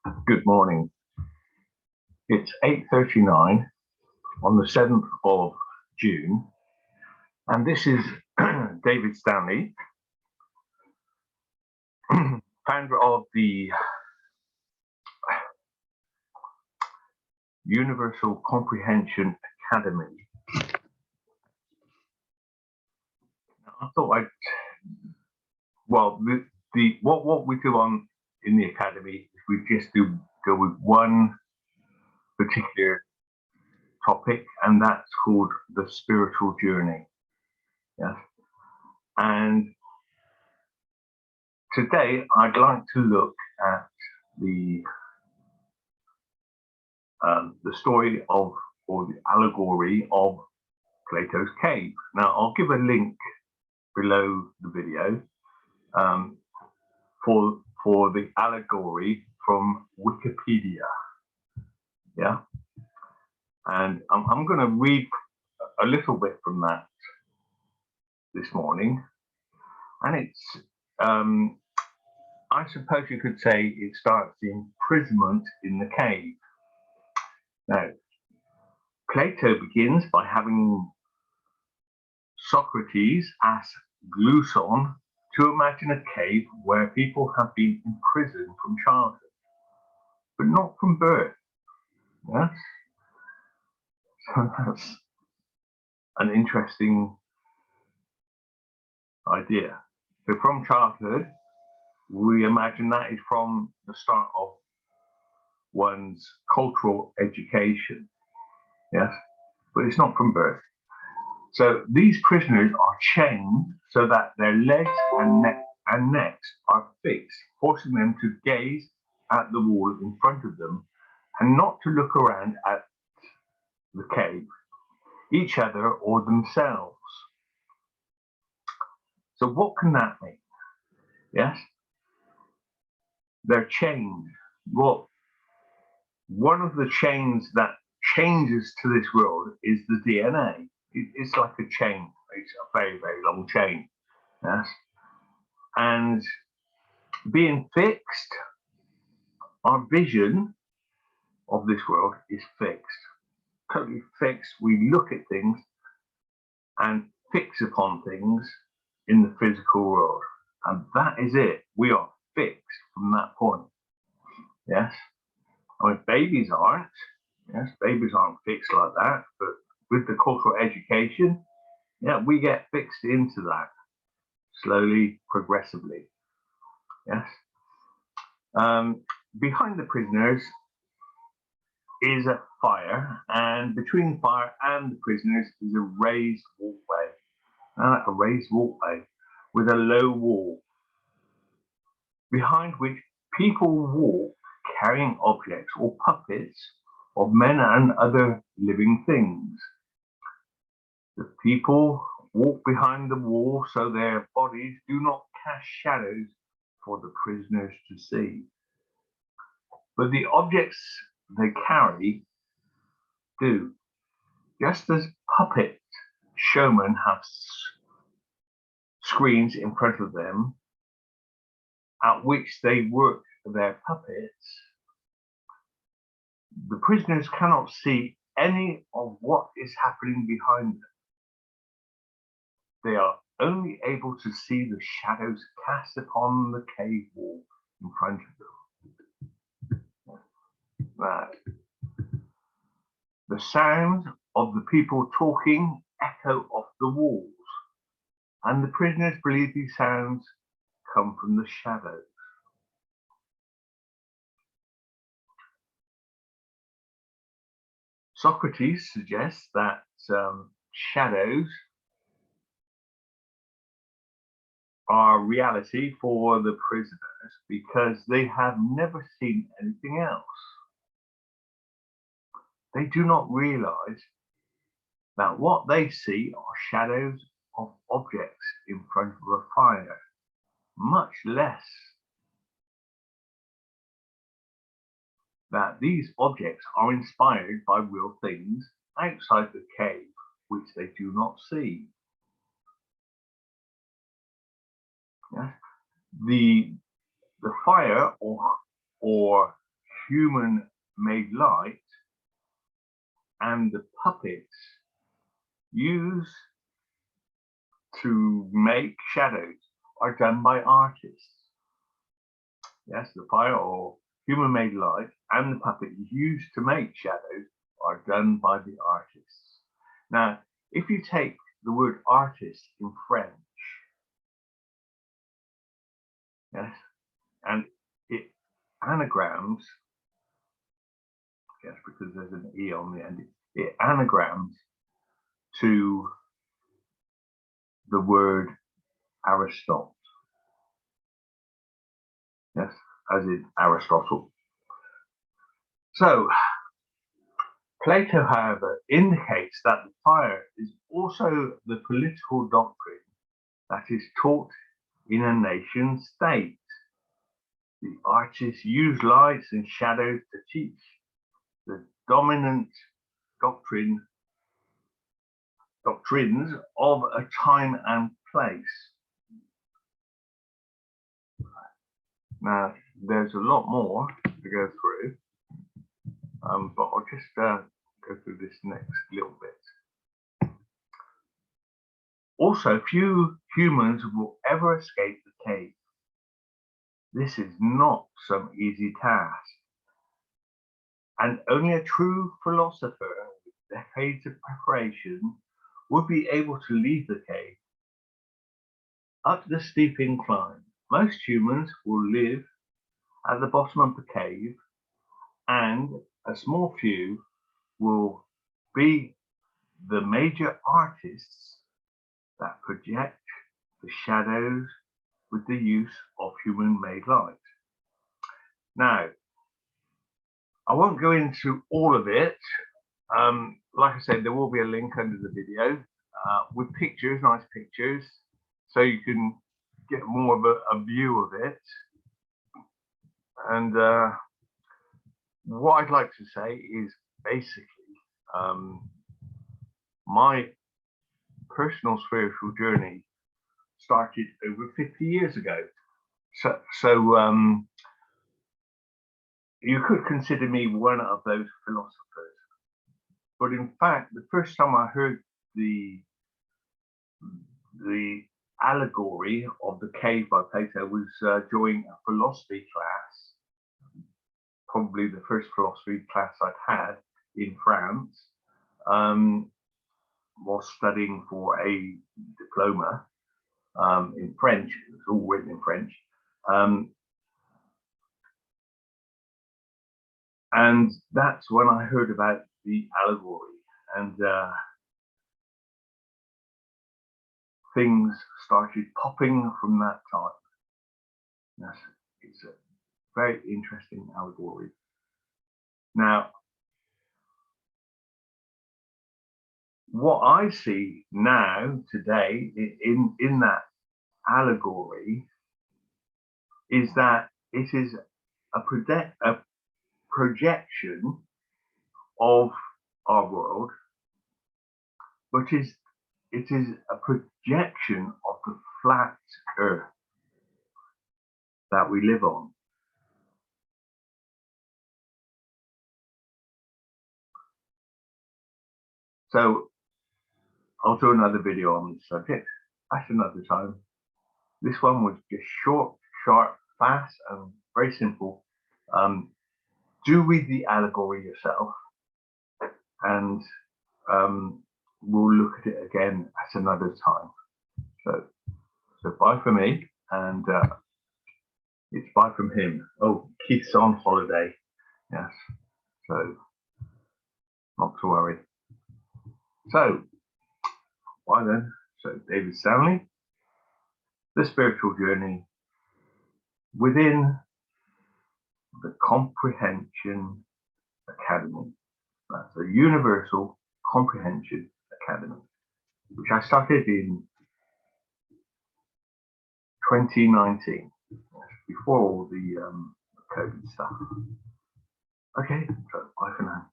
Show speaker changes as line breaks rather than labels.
Good morning. It's 8:39 on the 7th of June, and this is David Stanley, founder of the Universal Comprehension Academy. I thought what we do in the academy is we just go with one particular topic, and that's called the spiritual journey. Yes. And today I'd like to look at the story of, or the allegory of, Plato's cave. Now I'll give a link below the video for the allegory from Wikipedia. Yeah, and I'm going to read a little bit from that this morning, and it's I suppose you could say it starts the imprisonment in the cave. Now, Plato begins by having Socrates ask Gluson to imagine a cave where people have been imprisoned from childhood, but not from birth. Yes? So that's an interesting idea. So from childhood, we imagine that is from the start of one's cultural education. Yes? But it's not from birth. So these prisoners are chained so that their legs and necks are fixed, forcing them to gaze at the wall in front of them and not to look around at the cave, each other or themselves. So what can that mean? Yes? They're chained. Well, one of the chains that changes to this world is the DNA. It's like a chain. It's a very, very long chain. Yes. And being fixed, our vision of this world is fixed. Totally fixed. We look at things and fix upon things in the physical world. And that is it. We are fixed from that point. Yes. I mean, babies aren't. Yes, babies aren't fixed like that, but with the cultural education, yeah, we get fixed into that slowly, progressively. Yes. Behind the prisoners is a fire, and between the fire and the prisoners is a raised walkway. A raised walkway with a low wall, behind which people walk carrying objects or puppets of men and other living things. The people walk behind the wall so their bodies do not cast shadows for the prisoners to see. But the objects they carry do. Just as puppet showmen have screens in front of them at which they work their puppets, the prisoners cannot see any of what is happening behind them. They are only able to see the shadows cast upon the cave wall in front of them. Right. The sound of the people talking echo off the walls, and the prisoners believe these sounds come from the shadows. Socrates suggests that shadows are reality for the prisoners because they have never seen anything else. They do not realize that what they see are shadows of objects in front of a fire, much less that these objects are inspired by real things outside the cave, which they do not see. Yeah? The fire or human-made light and the puppets used to make shadows are done by artists. Yes, the fire or human-made light and the puppet used to make shadows are done by the artists. Now, if you take the word artist in French, yes, and it anagrams, yes, because there's an E on the end, it anagrams to the word Aristotle. Yes, as in Aristotle. So, Plato, however, indicates that the fire is also the political doctrine that is taught in a nation state. The artists use lights and shadows to teach the dominant doctrines of a time and place. Now, there's a lot more to go through, but I'll just go through this next little bit. Also, few humans will ever escape the cave. This is not some easy task, and only a true philosopher with decades of preparation would be able to leave the cave. Up the steep incline, most humans will live at the bottom of the cave, and a small few will be the major artists that project the shadows with the use of human-made light. Now, I won't go into all of it. Like I said, there will be a link under the video with pictures, nice pictures, so you can get more of a view of it. And what I'd like to say is basically my personal spiritual journey started over 50 years ago. So you could consider me one of those philosophers. But in fact, the first time I heard the allegory of the cave by Plato was during a philosophy class, probably the first philosophy class I'd had in France, while studying for a diploma in French. It was all written in French. And that's when I heard about the allegory, and things started popping from that time. Yes, it's a very interesting allegory. Now, what I see now, today, in that allegory, is that it is a projection of our world, but it is a projection of the flat earth that we live on. So I'll do another video on this subject at another time. This one was just short, sharp, fast, and very simple. Do read the allegory yourself, and we'll look at it again at another time. So bye for me, and it's bye from him. Oh, Keith's on holiday. Yes, so not to worry. So, bye then. So, David Stanley, the spiritual journey within the Comprehension Academy. That's a Universal Comprehension Academy, which I started in 2019, before all the COVID stuff. Okay, so bye for now.